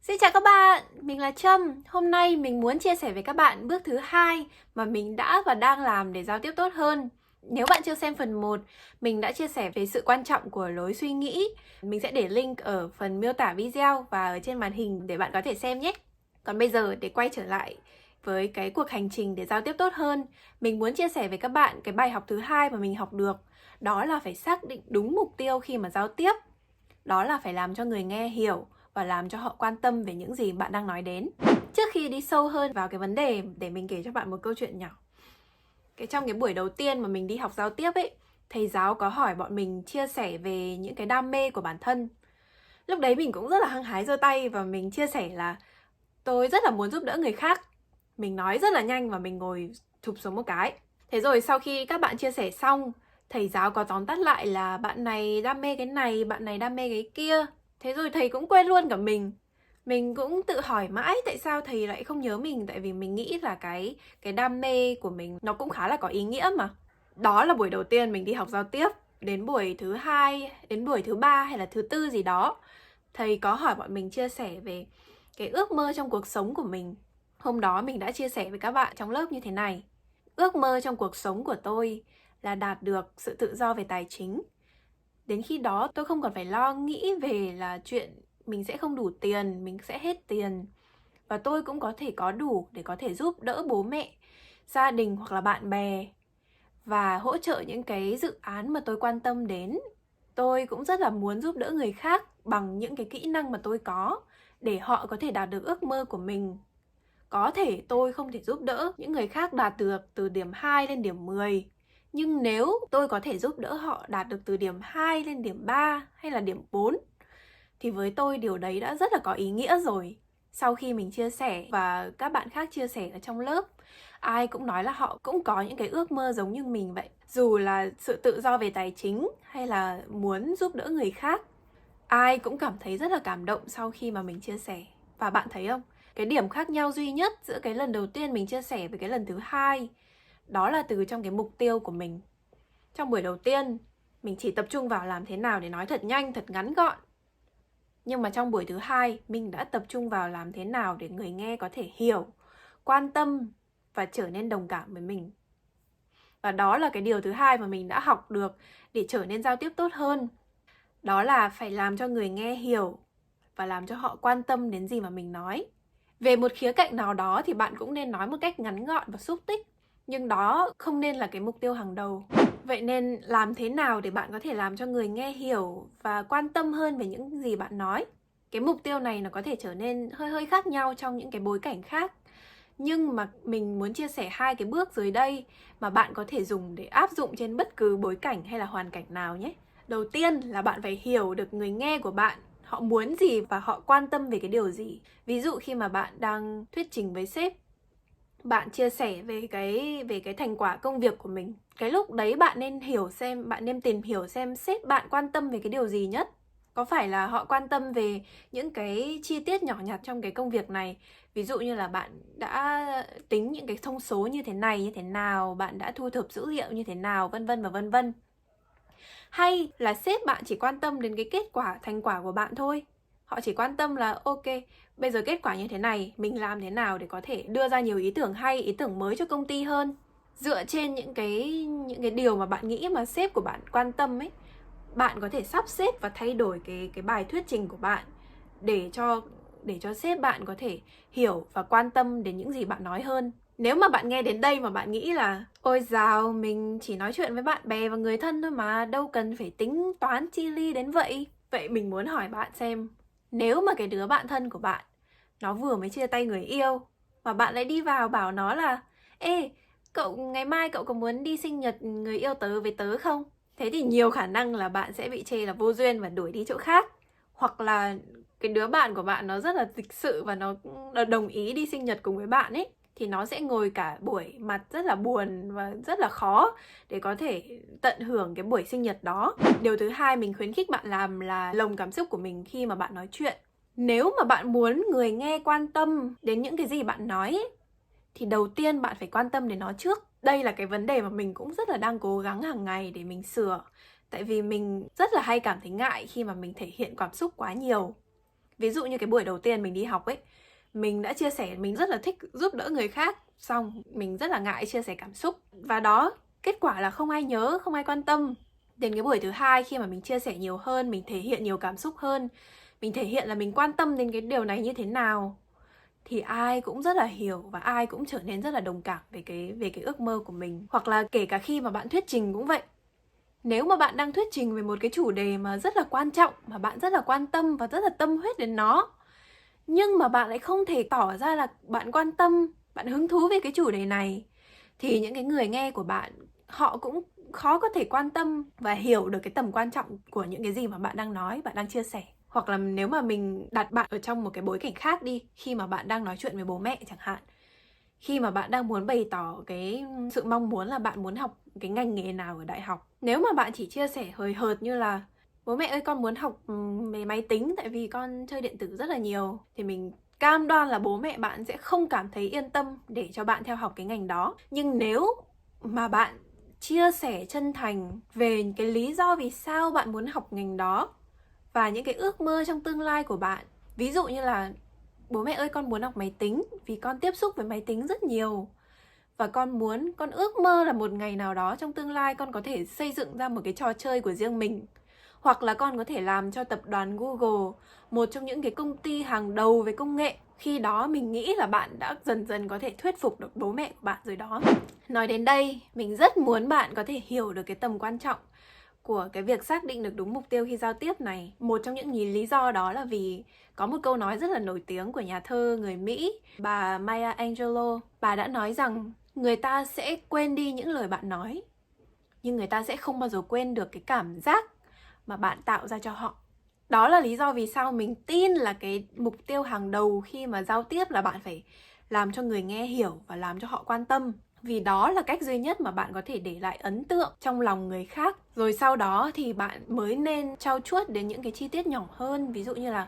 Xin chào các bạn, mình là Trâm. Hôm nay mình muốn chia sẻ với các bạn bước thứ hai mà mình đã và đang làm để giao tiếp tốt hơn. Nếu bạn chưa xem phần 1, mình đã chia sẻ về sự quan trọng của lối suy nghĩ. Mình sẽ để link ở phần miêu tả video và ở trên màn hình để bạn có thể xem nhé. Còn bây giờ để quay trở lại với cái cuộc hành trình để giao tiếp tốt hơn, mình muốn chia sẻ với các bạn cái bài học thứ hai mà mình học được. Đó là phải xác định đúng mục tiêu khi mà giao tiếp. Đó là phải làm cho người nghe hiểu và làm cho họ quan tâm về những gì bạn đang nói đến. Trước khi đi sâu hơn vào cái vấn đề, để mình kể cho bạn một câu chuyện nhỏ. Trong cái buổi đầu tiên mà mình đi học giao tiếp ấy, thầy giáo có hỏi bọn mình chia sẻ về những cái đam mê của bản thân. Lúc đấy mình cũng rất là hăng hái giơ tay và mình chia sẻ là tôi rất là muốn giúp đỡ người khác. Mình nói rất là nhanh và mình ngồi thụp xuống một cái. Thế rồi sau khi các bạn chia sẻ xong, thầy giáo có tóm tắt lại là bạn này đam mê cái này, bạn này đam mê cái kia. Thế rồi thầy cũng quên luôn cả mình. Mình cũng tự hỏi mãi tại sao thầy lại không nhớ mình. Tại vì mình nghĩ là cái đam mê của mình nó cũng khá là có ý nghĩa mà. Đó là buổi đầu tiên mình đi học giao tiếp. Đến buổi thứ 2, đến buổi thứ 3 hay là thứ 4 gì đó, thầy có hỏi bọn mình chia sẻ về cái ước mơ trong cuộc sống của mình. Hôm đó mình đã chia sẻ với các bạn trong lớp như thế này. Ước mơ trong cuộc sống của tôi là đạt được sự tự do về tài chính. Đến khi đó tôi không còn phải lo nghĩ về là chuyện mình sẽ không đủ tiền, mình sẽ hết tiền. Và tôi cũng có thể có đủ để có thể giúp đỡ bố mẹ, gia đình hoặc là bạn bè. Và hỗ trợ những cái dự án mà tôi quan tâm đến. Tôi cũng rất là muốn giúp đỡ người khác bằng những cái kỹ năng mà tôi có để họ có thể đạt được ước mơ của mình. Có thể tôi không thể giúp đỡ những người khác đạt được từ điểm 2 lên điểm 10. Nhưng nếu tôi có thể giúp đỡ họ đạt được từ điểm 2 lên điểm 3 hay là điểm 4 thì với tôi điều đấy đã rất là có ý nghĩa rồi. Sau khi mình chia sẻ và các bạn khác chia sẻ ở trong lớp, ai cũng nói là họ cũng có những cái ước mơ giống như mình vậy. Dù là sự tự do về tài chính hay là muốn giúp đỡ người khác, ai cũng cảm thấy rất là cảm động sau khi mà mình chia sẻ. Và bạn thấy không? Cái điểm khác nhau duy nhất giữa cái lần đầu tiên mình chia sẻ với cái lần thứ hai, đó là từ trong cái mục tiêu của mình. Trong buổi đầu tiên, mình chỉ tập trung vào làm thế nào để nói thật nhanh, thật ngắn gọn. Nhưng mà trong buổi thứ hai, mình đã tập trung vào làm thế nào để người nghe có thể hiểu, quan tâm và trở nên đồng cảm với mình. Và đó là cái điều thứ hai mà mình đã học được để trở nên giao tiếp tốt hơn. Đó là phải làm cho người nghe hiểu và làm cho họ quan tâm đến gì mà mình nói. Về một khía cạnh nào đó thì bạn cũng nên nói một cách ngắn gọn và xúc tích, nhưng đó không nên là cái mục tiêu hàng đầu. Vậy nên làm thế nào để bạn có thể làm cho người nghe hiểu và quan tâm hơn về những gì bạn nói? Cái mục tiêu này nó có thể trở nên hơi khác nhau trong những cái bối cảnh khác. Nhưng mà mình muốn chia sẻ hai cái bước dưới đây mà bạn có thể dùng để áp dụng trên bất cứ bối cảnh hay là hoàn cảnh nào nhé. Đầu tiên là bạn phải hiểu được người nghe của bạn, họ muốn gì và họ quan tâm về cái điều gì. Ví dụ khi mà bạn đang thuyết trình với sếp, bạn chia sẻ về cái thành quả công việc của mình. Cái lúc đấy bạn nên tìm hiểu xem sếp bạn quan tâm về cái điều gì nhất. Có phải là họ quan tâm về những cái chi tiết nhỏ nhặt trong cái công việc này? Ví dụ như là bạn đã tính những cái thông số như thế nào, bạn đã thu thập dữ liệu như thế nào, vân vân và vân vân. Hay là sếp bạn chỉ quan tâm đến cái kết quả, thành quả của bạn thôi. Họ chỉ quan tâm là ok, bây giờ kết quả như thế này, mình làm thế nào để có thể đưa ra nhiều ý tưởng hay, ý tưởng mới cho công ty hơn. Dựa trên những cái điều mà bạn nghĩ mà sếp của bạn quan tâm ấy, bạn có thể sắp xếp và thay đổi cái bài thuyết trình của bạn để cho sếp bạn có thể hiểu và quan tâm đến những gì bạn nói hơn. Nếu mà bạn nghe đến đây mà bạn nghĩ là ôi dào, mình chỉ nói chuyện với bạn bè và người thân thôi mà, đâu cần phải tính toán chi ly đến vậy. Vậy mình muốn hỏi bạn xem, nếu mà cái đứa bạn thân của bạn, nó vừa mới chia tay người yêu, mà bạn lại đi vào bảo nó là ê, ngày mai cậu có muốn đi sinh nhật người yêu tớ với tớ không? Thế thì nhiều khả năng là bạn sẽ bị chê là vô duyên và đuổi đi chỗ khác. Hoặc là cái đứa bạn của bạn nó rất là lịch sự và nó đồng ý đi sinh nhật cùng với bạn ấy, thì nó sẽ ngồi cả buổi mặt rất là buồn và rất là khó để có thể tận hưởng cái buổi sinh nhật đó. Điều thứ hai mình khuyến khích bạn làm là lồng cảm xúc của mình khi mà bạn nói chuyện. Nếu mà bạn muốn người nghe quan tâm đến những cái gì bạn nói ấy, thì đầu tiên bạn phải quan tâm đến nó trước. Đây là cái vấn đề mà mình cũng rất là đang cố gắng hàng ngày để mình sửa. Tại vì mình rất là hay cảm thấy ngại khi mà mình thể hiện cảm xúc quá nhiều. Ví dụ như cái buổi đầu tiên mình đi học ấy, mình đã chia sẻ mình rất là thích giúp đỡ người khác, xong mình rất là ngại chia sẻ cảm xúc. Và đó, kết quả là không ai nhớ, không ai quan tâm. Đến cái buổi thứ hai, khi mà mình chia sẻ nhiều hơn, mình thể hiện nhiều cảm xúc hơn, mình thể hiện là mình quan tâm đến cái điều này như thế nào, thì ai cũng rất là hiểu và ai cũng trở nên rất là đồng cảm về cái ước mơ của mình. Hoặc là kể cả khi mà bạn thuyết trình cũng vậy. Nếu mà bạn đang thuyết trình về một cái chủ đề mà rất là quan trọng, mà bạn rất là quan tâm và rất là tâm huyết đến nó, nhưng mà bạn lại không thể tỏ ra là bạn quan tâm, bạn hứng thú về cái chủ đề này, thì những cái người nghe của bạn, họ cũng khó có thể quan tâm và hiểu được cái tầm quan trọng của những cái gì mà bạn đang nói, bạn đang chia sẻ. Hoặc là nếu mà mình đặt bạn ở trong một cái bối cảnh khác đi, khi mà bạn đang nói chuyện với bố mẹ chẳng hạn, khi mà bạn đang muốn bày tỏ cái sự mong muốn là bạn muốn học cái ngành nghề nào ở đại học, nếu mà bạn chỉ chia sẻ hời hợt như là bố mẹ ơi con muốn học về máy tính tại vì con chơi điện tử rất là nhiều, thì mình cam đoan là bố mẹ bạn sẽ không cảm thấy yên tâm để cho bạn theo học cái ngành đó. Nhưng nếu mà bạn chia sẻ chân thành về cái lý do vì sao bạn muốn học ngành đó và những cái ước mơ trong tương lai của bạn, ví dụ như là bố mẹ ơi con muốn học máy tính vì con tiếp xúc với máy tính rất nhiều, và con ước mơ là một ngày nào đó trong tương lai con có thể xây dựng ra một cái trò chơi của riêng mình, hoặc là con có thể làm cho tập đoàn Google, một trong những cái công ty hàng đầu về công nghệ. Khi đó mình nghĩ là bạn đã dần dần có thể thuyết phục được bố mẹ của bạn rồi đó. Nói đến đây, mình rất muốn bạn có thể hiểu được cái tầm quan trọng của cái việc xác định được đúng mục tiêu khi giao tiếp này. Một trong những lý do đó là vì có một câu nói rất là nổi tiếng của nhà thơ người Mỹ, bà Maya Angelou. Bà đã nói rằng người ta sẽ quên đi những lời bạn nói, nhưng người ta sẽ không bao giờ quên được cái cảm giác mà bạn tạo ra cho họ. Đó là lý do vì sao mình tin là cái mục tiêu hàng đầu khi mà giao tiếp là bạn phải làm cho người nghe hiểu và làm cho họ quan tâm. Vì đó là cách duy nhất mà bạn có thể để lại ấn tượng trong lòng người khác. Rồi sau đó thì bạn mới nên trau chuốt đến những cái chi tiết nhỏ hơn. Ví dụ như là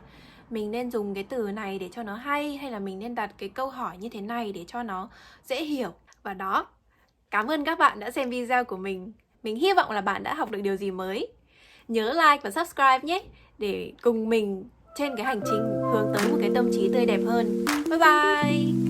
mình nên dùng cái từ này để cho nó hay, hay là mình nên đặt cái câu hỏi như thế này để cho nó dễ hiểu. Và đó, cảm ơn các bạn đã xem video của mình. Mình hy vọng là bạn đã học được điều gì mới. Nhớ like và subscribe nhé, để cùng mình trên cái hành trình hướng tới một cái tâm trí tươi đẹp hơn. Bye bye!